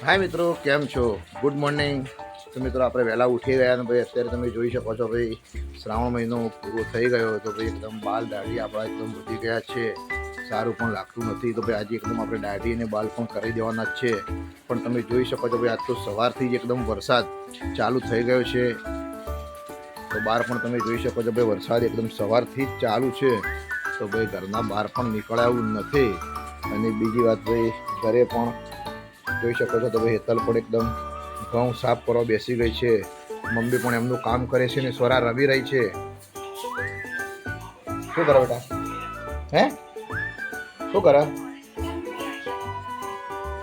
હાય મિત્રો, કેમ છો? Good morning. તો મિત્રો આપણે વહેલા ઉઠી ગયા ને ભાઈ અત્યારે તમે જોઈ શકો છો ભાઈ શ્રાવણ મહિનો પૂરો થઈ ગયો તો ભાઈ એકદમ બાલ દાઢી આપણા એકદમ વધી ગયા છે. સારું પણ લાગતું નથી તો ભાઈ આજે એકદમ આપણે દાઢી અને બાલ પણ કરી દેવાના જ છે. પણ તમે જોઈ શકો છો ભાઈ આજ તો સવારથી જ એકદમ વરસાદ ચાલુ થઈ ગયો છે. તો બહાર પણ તમે જોઈ શકો છો ભાઈ વરસાદ એકદમ સવારથી જ ચાલુ છે. તો ભાઈ ઘરના બહાર પણ નીકળાયું નથી. અને બીજી વાત ભાઈ ઘરે પણ જોઈ શકો છો તો ભાઈ હેતલ પણ એકદમ ઘઉં સાફ કરવા બેસી ગઈ છે. મમ્મી પણ એમનું કામ કરે છે ને સ્વરા રમી રહી છે. શું કરે બેટા? હે શું કરે?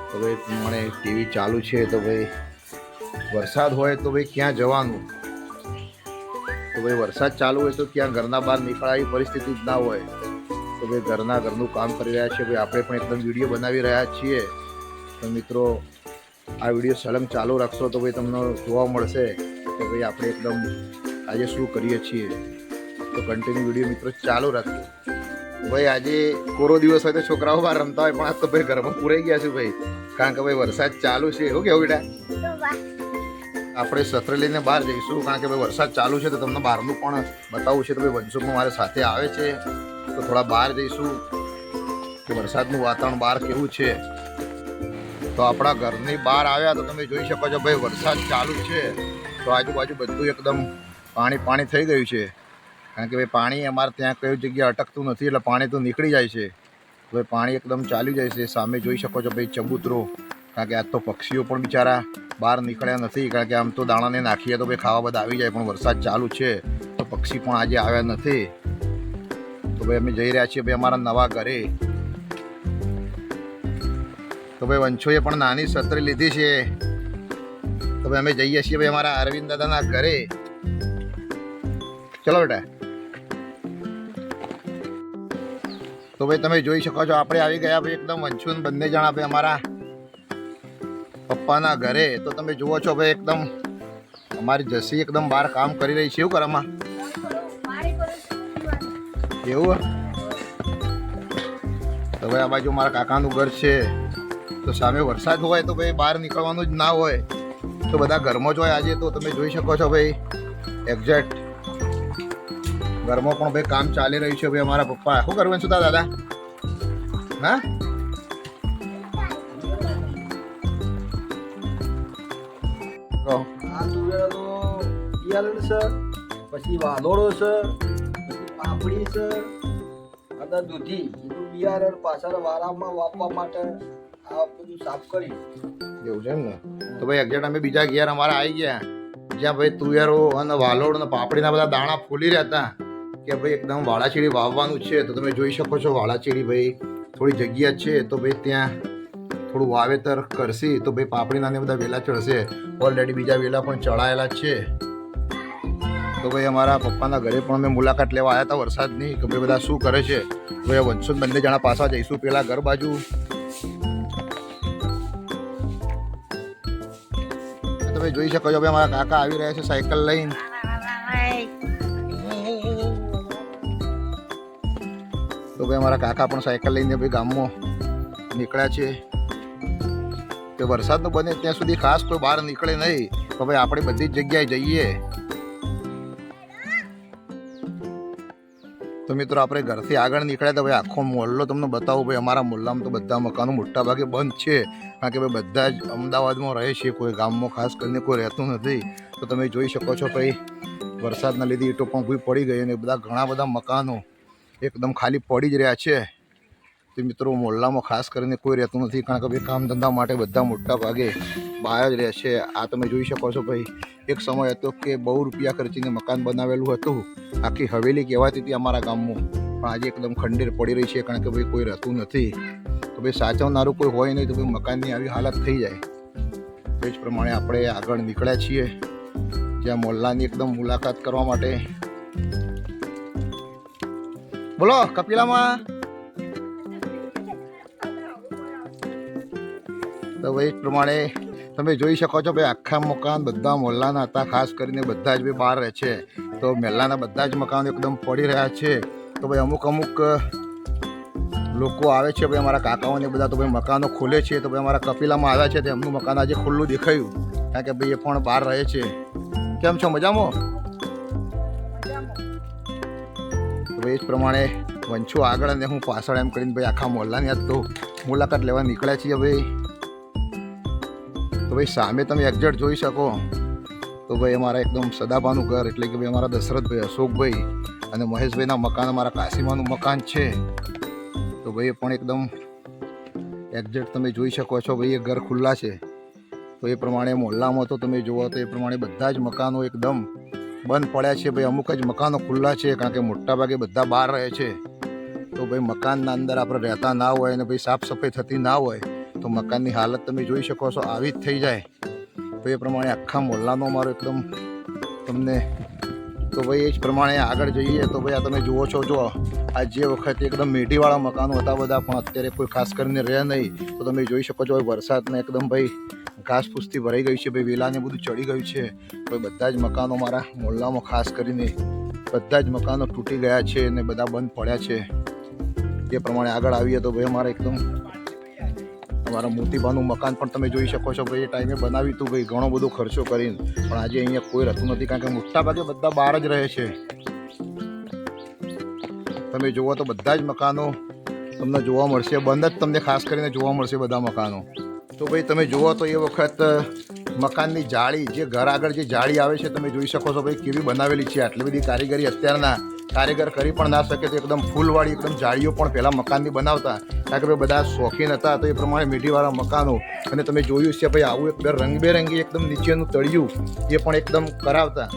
તો ભાઈ મને ટીવી ચાલુ છે તો ભાઈ વરસાદ હોય તો ભાઈ ક્યાં જવાનું? તો ભાઈ વરસાદ ચાલુ હોય તો ક્યાં ઘરના બહાર નીકળાવી પરિસ્થિતિ જ ના હોય. તો ભાઈ ઘરનું કામ કરી રહ્યા છે. ભાઈ આપણે પણ એકદમ વિડીયો બનાવી રહ્યા છીએ. તો મિત્રો આ વિડીયો સળંગ ચાલુ રાખશો તો ભાઈ તમને જોવા મળશે કે ભાઈ આપણે એકદમ આજે શું કરીએ છીએ. તો કન્ટિન્યુ વિડીયો મિત્રો ચાલુ રાખજો. ભાઈ આજે કોરો દિવસ હોય તો છોકરાઓ બહાર રમતા હોય પણ આજ તો ભાઈ ઘરમાં પૂરાઈ ગયા છે ભાઈ, કારણ કે ભાઈ વરસાદ ચાલુ છે. એવું કેવું બેટા? આપણે છત્રી લઈને બહાર જઈશું કારણ કે ભાઈ વરસાદ ચાલુ છે તો તમને બહારનું પણ બતાવવું છે. તો ભાઈ વંશુમાં મારે સાથે આવે છે તો થોડા બહાર જઈશું કે વરસાદનું વાતાવરણ બહાર કેવું છે. તો આપણા ઘરની બહાર આવ્યા તો તમે જોઈ શકો છો ભાઈ વરસાદ ચાલુ છે. તો આજુબાજુ બધું એકદમ પાણી થઈ ગયું છે, કારણ કે ભાઈ પાણી અમારે ત્યાં કઈ જગ્યાએ અટકતું નથી એટલે પાણી તો નીકળી જાય છે. તો ભાઈ પાણી એકદમ ચાલી જાય છે. સામે જોઈ શકો છો ભાઈ ચબૂતરો, કારણ કે આજ તો પક્ષીઓ પણ બિચારા બહાર નીકળ્યા નથી, કારણ કે આમ તો દાણાને નાખીએ તો ભાઈ ખાવા બધા આવી જાય, પણ વરસાદ ચાલુ છે તો પક્ષી પણ આજે આવ્યા નથી. તો ભાઈ અમે જઈ રહ્યા છીએ ભાઈ અમારા નવા ઘરે. તો ભાઈ વંશોએ પણ નાની છત્રી લીધી છે. તો ભાઈ અમે જઈએ છીએ ભાઈ અમારા અરવિંદ દાદાના ઘરે. ચલો બેટા. તો ભાઈ તમે જોઈ શકો છો આપણે આવી ગયા ભાઈ એકદમ વંશુન બંને જણા ભાઈ અમારા પપ્પાના ઘરે. તો તમે જુઓ છો ભાઈ એકદમ અમારી જસી એકદમ બહાર કામ કરી રહી છે. એવું કરવામાં એવું. તો ભાઈ આ બાજુ મારા કાકાનું ઘર છે. તો સામે વરસાદ હોય તો ભાઈ બહાર નીકળવાનું જ ના હોય, તો બધા ઘરમાં જ હોય આજે. તો તમે જોઈ શકો છો ભાઈ એક્ઝેક્ટ ઘરમાં પણ ભાઈ કામ ચાલી રહ્યું છે. ભાઈ અમારા પપ્પા શું કરવાનું છું દાદા? હા પછી વાલોળો છે, પછી પાપડી છે અને દૂધી એનું બિયારણ પાછળ વારામાં વાપવા માટે આ બધું સાફ કરી એવું છે એમ ને. તો ભાઈ એક્ઝેક્ટ અમે બીજા ઘેર અમારા આવી ગયા જ્યાં ભાઈ તુવેરો અને વાલોડ અને પાપડીના બધા દાણા ફૂલી રહ્યા હતા કે ભાઈ એકદમ વાળાચીડી વાવવાનું છે. તો તમે જોઈ શકો છો વાળાચીડી ભાઈ થોડી જગ્યા છે તો ભાઈ ત્યાં થોડું વાવેતર કરશી તો ભાઈ પાપડીના ને બધા વેલા ચડશે. ઓલરેડી બીજા વેલા પણ ચડાયેલા છે. તો ભાઈ અમારા પપ્પાના ઘરે પણ અમે મુલાકાત લેવા આવ્યા હતા વરસાદની કે ભાઈ બધા શું કરે છે. ભાઈ વંશુન બંને જણા પાછા જઈશું પેલા ઘર બાજુ. તમે જોઈ શકો છો ભાઈ અમારા કાકા આવી રહ્યા છે સાયકલ લઈને. તો ભાઈ અમારા કાકા પણ સાયકલ લઈને ભાઈ ગામમાં નીકળ્યા છે. કે વરસાદનું બને ત્યાં સુધી ખાસ કોઈ બહાર નીકળે નહીં, તો ભાઈ આપણે બધી જ જગ્યાએ જઈએ. તો મિત્રો આપણે ઘરથી આગળ નીકળ્યા તો ભાઈ આખો મોહલ્લો તમને બતાવું. ભાઈ અમારા મોહલ્લામાં તો બધા મકાનો મોટા ભાગે બંધ છે, કારણ કે ભાઈ બધા જ અમદાવાદમાં રહે છે, કોઈ ગામમાં ખાસ કરીને કોઈ રહેતું નથી. તો તમે જોઈ શકો છો ભાઈ વરસાદના લીધે ઈંટો પણ ભૂઈ પડી ગઈ અને બધા ઘણા બધા મકાનો એકદમ ખાલી પડી જ રહ્યા છે. તો મિત્રો મોહલ્લામાં ખાસ કરીને કોઈ રહેતું નથી, કારણ કે ભાઈ કામ ધંધા માટે બધા મોટા ભાગે બહાર જ રહે છે. આ તમે જોઈ શકો છો ભાઈ એક સમય હતો કે બહુ રૂપિયા ખર્ચીને મકાન બનાવેલું હતું, આખી હવેલી કહેવાતી હતી અમારા ગામમાં, પણ આજે એકદમ ખંડેર પડી રહી છે, કારણ કે ભાઈ કોઈ રહેતું નથી. તો ભાઈ સાચવનારું કોઈ હોય નહીં તો ભાઈ મકાનની આવી હાલત થઈ જાય. એ જ પ્રમાણે આપણે આગળ નીકળ્યા છીએ જ્યાં મોહલ્લાની એકદમ મુલાકાત કરવા માટે. બોલો કપિલામાં. તો ભાઈ એ પ્રમાણે તમે જોઈ શકો છો ભાઈ આખા મકાન બધા મોહલ્લાના હતા, ખાસ કરીને બધા જ ભાઈ બહાર રહે છે. તો મહેલાના બધા જ મકાનો એકદમ પડી રહ્યા છે. તો ભાઈ અમુક લોકો આવે છે ભાઈ અમારા કાકાઓને બધા તો ભાઈ મકાનો ખોલે છે. તો ભાઈ અમારા કપિલામાં આવ્યા છે તો એમનું મકાન આજે ખુલ્લું દેખાયું કારણ કે ભાઈ એ પણ બહાર રહે છે. કેમ છો, મજામાં? તો ભાઈ એ જ પ્રમાણે વંશો આગળ અને હું પાછળ એમ કરીને ભાઈ આખા મોહલ્લાની આજ તો મુલાકાત લેવા નીકળ્યા છીએ ભાઈ. તો ભાઈ સામે તમે એક્ઝેક્ટ જોઈ શકો તો ભાઈ અમારા એકદમ સદાબાનું ઘર એટલે કે ભાઈ અમારા દશરથભાઈ, અશોકભાઈ અને મહેશભાઈના મકાન, અમારા કાશીમાનું મકાન છે. તો ભાઈ એ પણ એકદમ એક્ઝેક્ટ તમે જોઈ શકો છો ભાઈ એ ઘર ખુલ્લા છે. તો એ પ્રમાણે મોહલ્લામાં તો તમે જુઓ તો એ પ્રમાણે બધા જ મકાનો એકદમ બંધ પડ્યા છે ભાઈ. અમુક જ મકાનો ખુલ્લા છે કારણ કે મોટા ભાગે બધા બહાર રહે છે. તો ભાઈ મકાનના અંદર આપણે રહેતા ના હોય અને ભાઈ સાફ સફાઈ થતી ના હોય તો મકાનની હાલત તમે જોઈ શકો છો આવી જ થઈ જાય. તો એ પ્રમાણે આખા મોહલ્લાનો મારો એકદમ તમને તો ભાઈ એ જ પ્રમાણે આગળ જઈએ તો ભાઈ આ તમે જુઓ છો જો આ જે વખતે એકદમ મેઢીવાળા મકાનો હતા બધા પણ અત્યારે કોઈ ખાસ કરીને રહે નહીં. તો તમે જોઈ શકો છો વરસાદને એકદમ ભાઈ ઘાસ ફૂસથી ભરાઈ ગઈ છે ભાઈ, વેલાને બધું ચડી ગયું છે. તો બધા જ મકાનો મારા મોહલ્લામાં ખાસ કરીને બધા જ મકાનો તૂટી ગયા છે અને બધા બંધ પડ્યા છે. એ પ્રમાણે આગળ આવીએ તો ભાઈ અમારા એકદમ અમારા મોતીબાનું મકાન પણ તમે જોઈ શકો છો ભાઈ. એ ટાઈમે બનાવ્યું હતું ભાઈ ઘણો બધો ખર્ચો કરીને, પણ આજે અહીંયા કોઈ રહેતું નથી કારણ કે મોટા ભાગે બધા બહાર જ રહે છે. તમે જુઓ તો બધા જ મકાનો તમને જોવા મળશે, બંધ જ તમને ખાસ કરીને જોવા મળશે બધા મકાનો. તો ભાઈ તમે જુઓ તો એ વખત મકાનની જાળી જે ઘર આગળ જે જાળી આવે છે તમે જોઈ શકો છો ભાઈ કેવી બનાવેલી છે. આટલી બધી કારીગરી અત્યારના કારીગર કરી પણ ના શકે. તો એકદમ ફૂલવાળી એકદમ જાળીઓ પણ પહેલાં મકાનની બનાવતા કારણ કે ભાઈ બધા શોખીન હતા. તો એ પ્રમાણે મીઠીવાળા મકાનો અને તમે જોયું છે ભાઈ આવું એક રંગબેરંગી એકદમ નીચેનું તળિયું એ પણ એકદમ કરાવતા.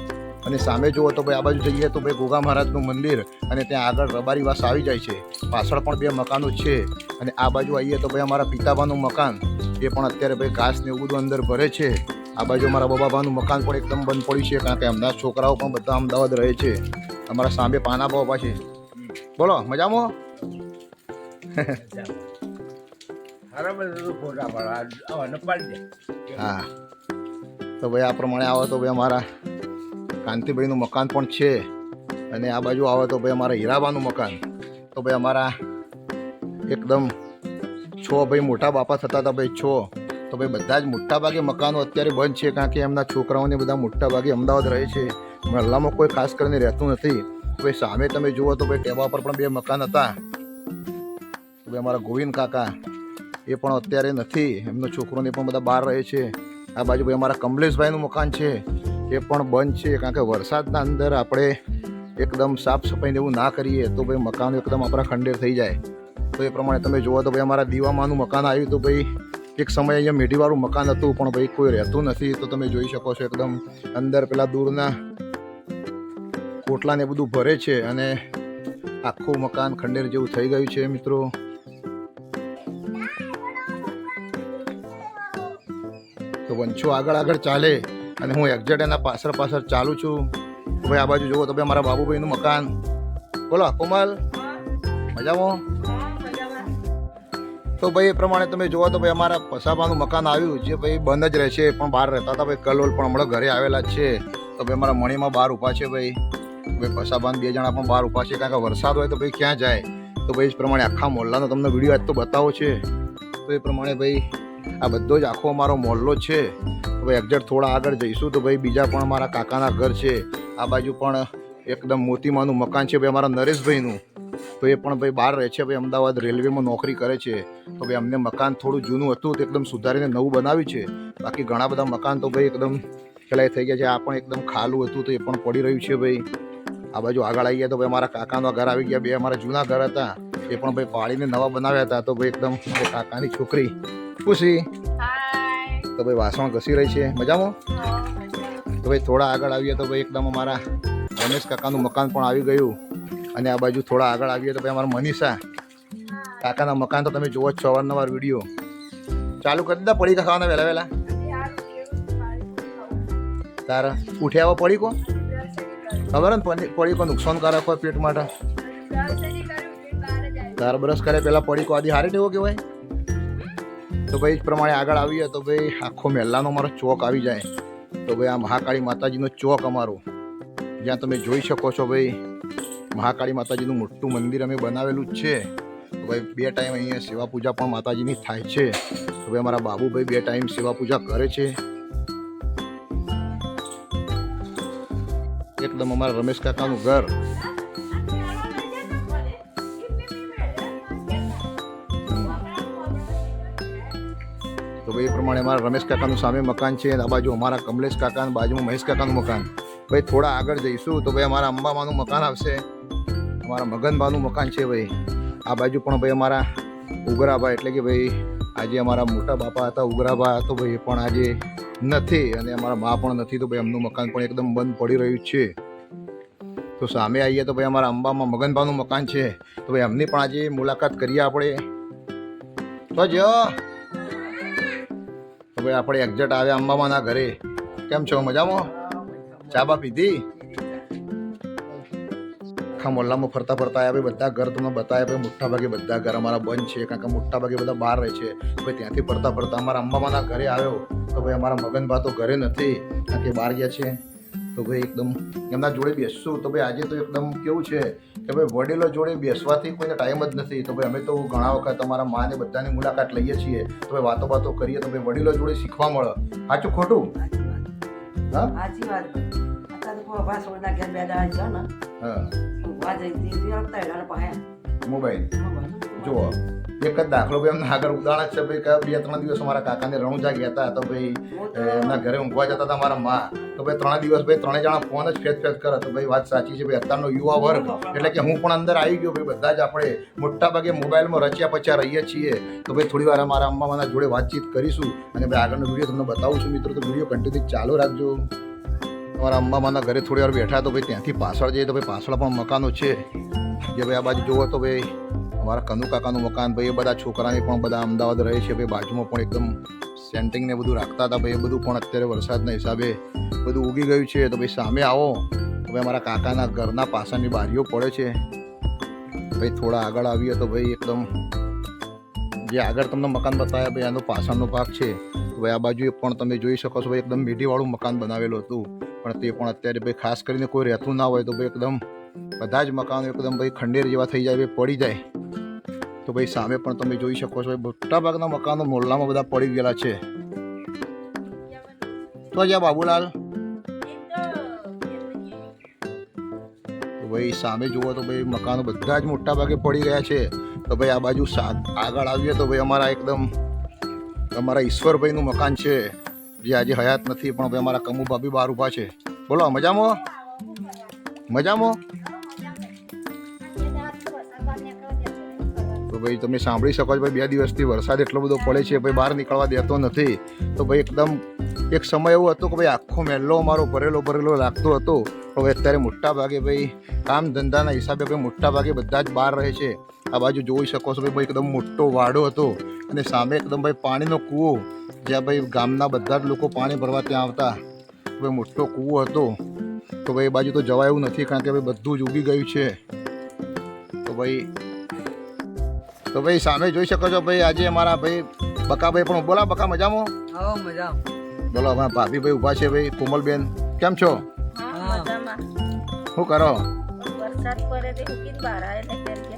અને સામે જુઓ તો ભાઈ આ બાજુ જઈએ તો ભાઈ ગોગા મહારાજનું મંદિર અને ત્યાં આગળ રબારી વાસ આવી જાય છે. પાછળ પણ 2 મકાનો છે અને આ બાજુ આવીએ તો ભાઈ અમારા પિતાબાનું મકાન એ પણ અત્યારે ભાઈ ઘાસ ને એવું બધું અંદર ભરે છે. આ બાજુ અમારા બાબાનું મકાન પણ એકદમ બંધ પડ્યું છે કારણ કે એમના છોકરાઓ પણ બધા અમદાવાદ રહે છે. અમારા સાંભે પાના બાબા છે. બોલો મજામાં? હા તો ભાઈ આ પ્રમાણે આવો તો ભાઈ અમારા કાંતિભાઈનું મકાન પણ છે અને આ બાજુ આવે તો ભાઈ અમારા હીરાબાનું મકાન. તો ભાઈ અમારા એકદમ 6 ભાઈ મોટા બાપા થતા હતા ભાઈ 6. તો ભાઈ બધા જ મોટા ભાગે મકાનો અત્યારે બંધ છે કારણ કે એમના છોકરાઓને બધા મોટા ભાગે અમદાવાદ રહે છે. મહલ્લામાં કોઈ ખાસ કરીને રહેતું નથી. તો ભાઈ સામે તમે જુઓ તો ભાઈ ટેબા પર પણ 2 મકાન હતા. તો ભાઈ અમારા ગોવિંદ કાકા એ પણ અત્યારે નથી, એમનો છોકરોને પણ બધા બહાર રહે છે. આ બાજુ ભાઈ અમારા કમલેશભાઈનું મકાન છે એ પણ બંધ છે કારણ કે વરસાદના અંદર આપણે એકદમ સાફ સફાઈને એવું ના કરીએ તો ભાઈ મકાન એકદમ આપણા ખંડેર થઈ જાય. તો એ પ્રમાણે તમે જુઓ તો ભાઈ અમારા દીવામાનું મકાન આવ્યું. તો ભાઈ એક સમયે અહીંયા મેઢીવાળું મકાન હતું પણ ભાઈ કોઈ રહેતું નથી. તો તમે જોઈ શકો છો એકદમ અંદર પેલા દૂરના કોટલાને બધું ભરે છે અને આખું મકાન ખંડેર જેવું થઈ ગયું છે મિત્રો. તો વંશો આગળ ચાલે અને હું એક્ઝેક્ટ એના પાછળ ચાલું છું. તો ભાઈ આ બાજુ જુઓ તો ભાઈ મારા બાબુભાઈનું મકાન. બોલો કોમલ મજામાં? તો ભાઈ એ પ્રમાણે તમે જુઓ તો ભાઈ અમારા પસાબાનું મકાન આવ્યું જે ભાઈ બંધ જ રહે છે પણ બહાર રહેતા હતા ભાઈ કલોલ પણ હમણાં ઘરે આવેલા જ છે. તો ભાઈ અમારા મણીમાં બહાર ઊભા છે ભાઈ. પસાબાન 2 જણા પણ બહાર ઊભા છે કારણ કે વરસાદ હોય તો ભાઈ ક્યાં જાય. તો ભાઈ એ જ પ્રમાણે આખા મોહલ્લાનો તમને વિડીયો આજ તો બતાવો છે. તો એ પ્રમાણે ભાઈ આ બધો જ આખો અમારો મોહલ્લો છે. તો ભાઈ એક્ઝેક્ટ થોડા આગળ જઈશું તો ભાઈ બીજા પણ અમારા કાકાના ઘર છે. આ બાજુ પણ એકદમ મોતીમાનું મકાન છે ભાઈ અમારા નરેશભાઈનું. તો એ પણ ભાઈ બહાર રહે છે ભાઈ, અમદાવાદ રેલવેમાં નોકરી કરે છે. તો ભાઈ અમને મકાન થોડું જૂનું હતું તો એકદમ સુધારીને નવું બનાવ્યું છે. બાકી ઘણા બધા મકાન તો ભાઈ એકદમ પેલા થઈ ગયા છે. આ પણ એકદમ ખાલું હતું તો એ પણ પડી રહ્યું છે ભાઈ. આ બાજુ આગળ આવી ગયા તો ભાઈ અમારા કાકાના ઘર આવી ગયા. 2 અમારા જૂના ઘર હતા એ પણ ભાઈ પાડીને નવા બનાવ્યા હતા. તો ભાઈ એકદમ કાકાની છોકરી ખુશી તો ભાઈ વાસણ ઘસી રહી છે. મજામાં? તો ભાઈ થોડા આગળ આવીએ તો ભાઈ એકદમ અમારા રમેશ કાકાનું મકાન પણ આવી ગયું. અને આ બાજુ થોડા આગળ આવીએ તો ભાઈ અમારા મનીષા કાકાના મકાન તો તમે જુઓ જ છો અવારનવાર વિડીયો ચાલુ કરી દીધા. પડીકા ખાવાના વહેલા તારા ઉઠ્યા પડીકો ખબર ને પડીકો નુકસાનકારક હોય પેટ માટે. તારા બ્રશ કરે પહેલાં પડીકો આદિ હારી ટેવો કહેવાય. તો ભાઈ જ પ્રમાણે આગળ આવીએ તો ભાઈ આખો મહેલાનો અમારો ચોક આવી જાય. તો ભાઈ આ મહાકાળી માતાજીનો ચોક અમારો જ્યાં તમે જોઈ શકો છો ભાઈ મહાકાળી માતાજીનું મોટું મંદિર અમે બનાવેલું જ છે. તો ભાઈ 2 ટાઈમ અહીંયા સેવા પૂજા પણ માતાજીની થાય છે. તો ભાઈ અમારા બાબુભાઈ 2 ટાઈમ સેવા પૂજા કરે છે. એકદમ અમારા રમેશ કાકાનું ઘર. તો ભાઈ એ પ્રમાણે અમારા રમેશ કાકાનું સામે મકાન છે, આ બાજુ અમારા કમલેશ કાકા અને બાજુમાં મહેશ કાકાનું મકાન. ભાઈ થોડા આગળ જઈશું તો ભાઈ અમારા અંબામાનું મકાન આવશે, અમારા મગનબાનું મકાન છે. ભાઈ આ બાજુ પણ ભાઈ અમારા ઉગરાબા એટલે કે ભાઈ આજે અમારા મોટા બાપા હતા ઉગરાબા, તો ભાઈ એ પણ આજે નથી અને અમારા મા પણ નથી. તો ભાઈ એમનું મકાન પણ એકદમ બંધ પડી રહ્યું છે. તો સામે આવીએ તો ભાઈ અમારા અંબામાં મગનબાનું મકાન છે. તો ભાઈ એમની પણ આજે મુલાકાત કરીએ આપણે. તો જો તો ભાઈ આપણે એક્ઝેક્ટ આવ્યા અંબામાના ઘરે. કેમ છો, મજામાં? ચા બા પીધી? આખા મોહલ્લામાં ફરતા ફરતા આવ્યા ભાઈ, બધા ઘર તમને બતાવ્યા ભાઈ. મોટા ભાગે બધા ઘર અમારા બંધ છે, કારણ કે મોટા ભાગે બધા બહાર રહે છે. ભાઈ ત્યાંથી ફરતા ફરતા અમારા અંબામાના ઘરે આવ્યો. તો ભાઈ અમારા મગનભા તો ઘરે નથી, કારણ કે બહાર ગયા છે. તો ભાઈ એકદમ એમના જોડે બેસશું. તો ભાઈ આજે તો એકદમ કેવું છે કે ભાઈ વડીલો જોડે બેસવાથી કોઈને ટાઈમ જ નથી. તો ભાઈ અમે તો ઘણા વખત અમારા માને બધાની મુલાકાત લઈએ છીએ. તો ભાઈ વાતો વાતો કરીએ તો ભાઈ વડીલો જોડે શીખવા મળે. સાચું ખોટું? હા સાચી વાત. અત્યારે કોઈ ભાષોના ઘેર બે દાડા છે ને, હા ઊંઘવા જઈતી આપતા એના પાસે મોબાઈલ જુઓ. એક જ દાખલો ભાઈ એમના આગળ ઉદાહરણ છે ભાઈ. કયા 2-3 દિવસ અમારા કાકાને રણુજા ગયા હતા. તો ભાઈ એમના ઘરે ઊંઘવા જતા હતા મારા મા. તો ભાઈ 3 દિવસ ભાઈ 3 જણા ફોન જ ફેદ કરે. તો ભાઈ વાત સાચી છે ભાઈ. અત્યારનો યુવા વર્ગ એટલે કે હું પણ અંદર આવી ગયો ભાઈ. બધા જ આપણે મોટા ભાગે મોબાઈલમાં રચ્યા પચ્યા રહીએ છીએ. તો ભાઈ થોડી વાર અમારા અંબામાના જોડે વાતચીત કરીશું અને ભાઈ આગળનો વિડીયો તમને બતાવું છું મિત્રો. તો વિડીયો કન્ટિન્યુ ચાલુ રાખજો. અમારા અંબામાના ઘરે થોડી વાર બેઠા તો ભાઈ ત્યાંથી પાછળ જઈએ તો ભાઈ પાછળ પણ મકાનો છે. જે ભાઈ આ બાજુ જુઓ તો ભાઈ અમારા કનુ કાકાનું મકાન. ભાઈ એ બધા છોકરાને પણ બધા અમદાવાદ રહે છે. ભાઈ બાજુમાં પણ એકદમ સેન્ટિંગ ને બધું રાખતા હતા. ભાઈ એ બધું પણ અત્યારે વરસાદના હિસાબે બધું ઉગી ગયું છે. તો ભાઈ સામે આવો તો ભાઈ અમારા કાકાના ઘરના પાછળની બારીઓ પડે છે. ભાઈ થોડા આગળ આવીએ તો ભાઈ એકદમ જે આગળ તમને મકાન બતાવ્યા ભાઈ આનો પાછળનો ભાગ છે. તો ભાઈ આ બાજુ પણ તમે જોઈ શકો છો ભાઈ એકદમ મીઠીવાળું મકાન બનાવેલું હતું, પણ તે પણ અત્યારે ભાઈ ખાસ કરીને કોઈ રહેતું ના હોય તો ભાઈ એકદમ બધા જ મકાનો એકદમ ભાઈ ખંડેર જેવા થઈ જાય, ભાઈ પડી જાય. તો ભાઈ સામે પણ તમે જોઈ શકો છો ભાઈ મોટા ભાગના મકાનો મોહલ્લામાં બધા પડી ગયેલા છે. તો જ્યાં બાબુલાલ તો ભાઈ સામે જુઓ તો ભાઈ મકાનો બધા જ મોટા ભાગે પડી ગયા છે. તો ભાઈ આ બાજુ આગળ આવીએ તો ભાઈ અમારા એકદમ અમારા ઈશ્વરભાઈનું મકાન છે, જે આજે હયાત નથી, પણ ભાઈ અમારા કમુ ભાભી બહાર ઊભા છે. બોલો, મજામાં? મજામાં? તો ભાઈ તમે સાંભળી શકો છો ભાઈ 2 દિવસથી વરસાદ એટલો બધો પડે છે ભાઈ, બહાર નીકળવા દેતો નથી. તો ભાઈ એકદમ એક સમય એવો હતો કે ભાઈ આખો મહેલો અમારો ભરેલો લાગતો હતો. તો ભાઈ અત્યારે મોટા ભાગે ભાઈ કામ ધંધાના હિસાબે ભાઈ મોટા ભાગે બધા જ બહાર રહે છે. આ બાજુ જોઈ શકો છો ભાઈ એકદમ મોટો વાડો હતો અને સામે એકદમ ભાઈ પાણીનો કૂવો, જ્યાં ભાઈ ગામના બધા જ લોકો પાણી ભરવા ત્યાં આવતા. ભાઈ મોટો કૂવો હતો. તો ભાઈ એ બાજુ તો જવાય એવું નથી, કારણ કે ભાઈ બધું જ ઉગી ગયું છે. તો ભાઈ સામે જોઈ શકો છો ભાઈ આજે અમારા ભાઈ બકાભાઈ પણ. બોલા બકા, મજામાં? હા મજા. બોલો, અમારા ભાભી ભાઈ ઊભા છે ભાઈ. કોમલબેન કેમ છો? શું કરો? વરસાદ પડે તે ઉકીને બહાર આવે ને કેમ કે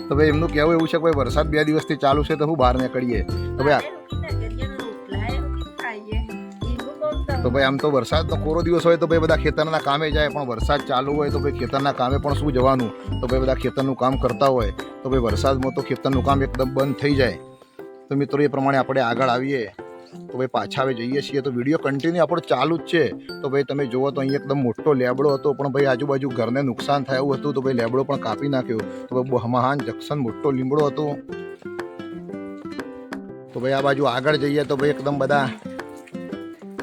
તો ભાઈ એમનું કહેવું એવું છે કે ભાઈ વરસાદ 2 દિવસથી ચાલુ છે તો હું બહાર નીકળીએ. તો ભાઈ તો ભાઈ આમ તો વરસાદનો કોરો દિવસ હોય તો ભાઈ બધા ખેતરના કામે જાય, પણ વરસાદ ચાલુ હોય તો ભાઈ ખેતરના કામે પણ શું જવાનું. તો ભાઈ બધા ખેતરનું કામ કરતા હોય તો ભાઈ વરસાદમાં તો ખેતરનું કામ એકદમ બંધ થઈ જાય. તો મિત્રો એ પ્રમાણે આપણે આગળ આવીએ તો ભાઈ પાછા હવે જઈએ છીએ. તો વિડીયો કન્ટિન્યુ આપણો ચાલુ જ છે. તો ભાઈ તમે જુઓ તો અહીં એકદમ મોટો લેબડો હતો, પણ ભાઈ આજુબાજુ ઘરને નુકસાન થાય એવું હતું. તો ભાઈ લેબડો પણ કાપી નાખ્યો. તો ભાઈ મહાન જંકશન મોટો લીમડો હતો. તો ભાઈ આ બાજુ આગળ જઈએ તો ભાઈ એકદમ બધા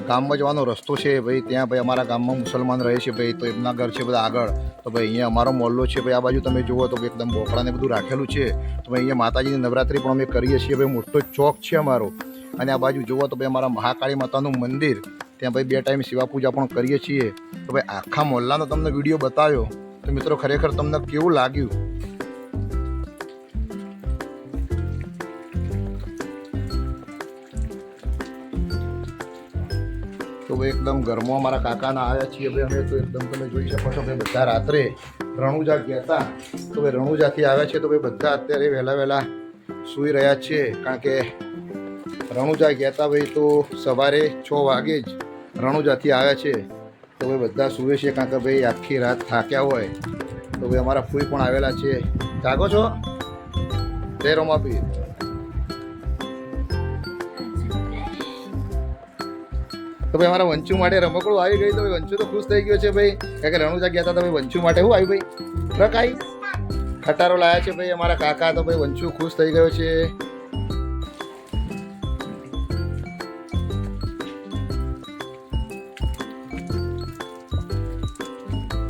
ગામમાં જવાનો રસ્તો છે ભાઈ. ત્યાં ભાઈ અમારા ગામમાં મુસલમાન રહે છે ભાઈ, તો એમના ઘર છે બધા આગળ. તો ભાઈ અહીંયા અમારો મોહલ્લો છે ભાઈ. આ બાજુ તમે જુઓ તો ભાઈ એકદમ બોકડાને બધું રાખેલું છે. તો ભાઈ અહીંયા માતાજીની નવરાત્રિ પણ અમે કરીએ છીએ ભાઈ. મોટો ચોક છે અમારો. અને આ બાજુ જુઓ તો ભાઈ અમારા મહાકાળી માતાનું મંદિર, ત્યાં ભાઈ 2 ટાઈમ સેવા પૂજા પણ કરીએ છીએ. તો ભાઈ આખા મોહલ્લાનો તમને વિડીયો બતાવ્યો તો મિત્રો ખરેખર તમને કેવું લાગ્યું? તો ભાઈ એકદમ ઘરમાં અમારા કાકાના આવ્યા છીએ ભાઈ અમે. તો એકદમ તમે જોઈ શકો છો ભાઈ બધા રાત્રે રણુજા ગયા હતા. તો ભાઈ રણુજાથી આવ્યા છે તો ભાઈ બધા અત્યારે વહેલા સૂઈ રહ્યા છે, કારણ કે રણુજા ગયા હતા ભાઈ તો સવારે 6 વાગે જ રણુજાથી આવ્યા છે. તો ભાઈ બધા સૂવે છે, કારણ કે ભાઈ આખી રાત થાક્યા હોય. તો ભાઈ અમારા ફૂઈ પણ આવેલા છે. જાગો છો? જય રોમાપીર. તો ભાઈ અમારા વંચુ માટે રમકડું આવી ગઈ. તો ભાઈ વંચુ તો ખુશ થઈ ગયો છે ભાઈ, કારણ કે રણુજા ગયા હતા. તો ભાઈ વંચુ માટે શું આવ્યું ભાઈ? રકાઈ ખટારો લાયા છે ભાઈ અમારા કાકા. તો ભાઈ વંચુ ખુશ થઈ ગયો છે.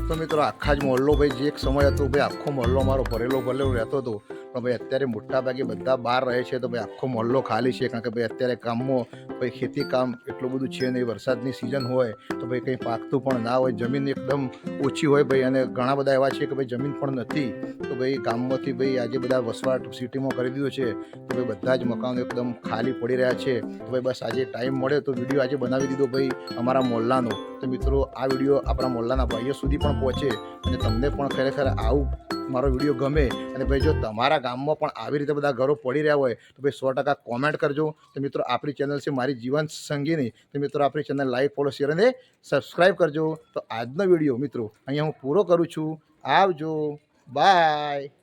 તો મિત્રો આખા જ મોહલ્લો ભાઈ, જે એક સમય હતો ભાઈ આખો મોહલ્લો અમારો ભરેલો રહેતો હતો, પણ ભાઈ અત્યારે મોટા ભાગે બધા બહાર રહે છે. તો ભાઈ આખો મોહલ્લો ખાલી છે, કારણ કે ભાઈ અત્યારે ગામમાં ભાઈ ખેતી કામ એટલું બધું છે નહીં. વરસાદની સિઝન હોય તો ભાઈ કંઈ પાકતું પણ ના હોય, જમીન એકદમ ઓછી હોય ભાઈ, અને ઘણા બધા એવા છે કે ભાઈ જમીન પણ નથી. તો ભાઈ ગામમાંથી ભાઈ આજે બધા વસવાટ સિટીમાં કરી દીધો છે. તો ભાઈ બધા જ મકાનો એકદમ ખાલી પડી રહ્યા છે. તો ભાઈ બસ આજે ટાઈમ મળ્યો તો વિડીયો આજે બનાવી દીધો ભાઈ અમારા મોહલ્લાનો. તો મિત્રો આ વિડીયો આપણા મોહલ્લાના ભાઈઓ સુધી પણ પહોંચે અને તમને પણ ખરેખર આવું મારો વિડીયો ગમે, અને ભાઈ જો તમારા ગામમાં પણ આવી રીતે બધા ઘરો પડી રહ્યા હોય તો ભાઈ 100% કોમેન્ટ કરજો. તો મિત્રો આપણી ચેનલ છે મારી જીવન સંગીની. તો મિત્રો આપણી ચેનલ લાઈક, ફોલો, શેર અને સબસ્ક્રાઈબ કરજો. તો આજનો વિડીયો મિત્રો અહીંયા હું પૂરો કરું છું. આવજો, બાય.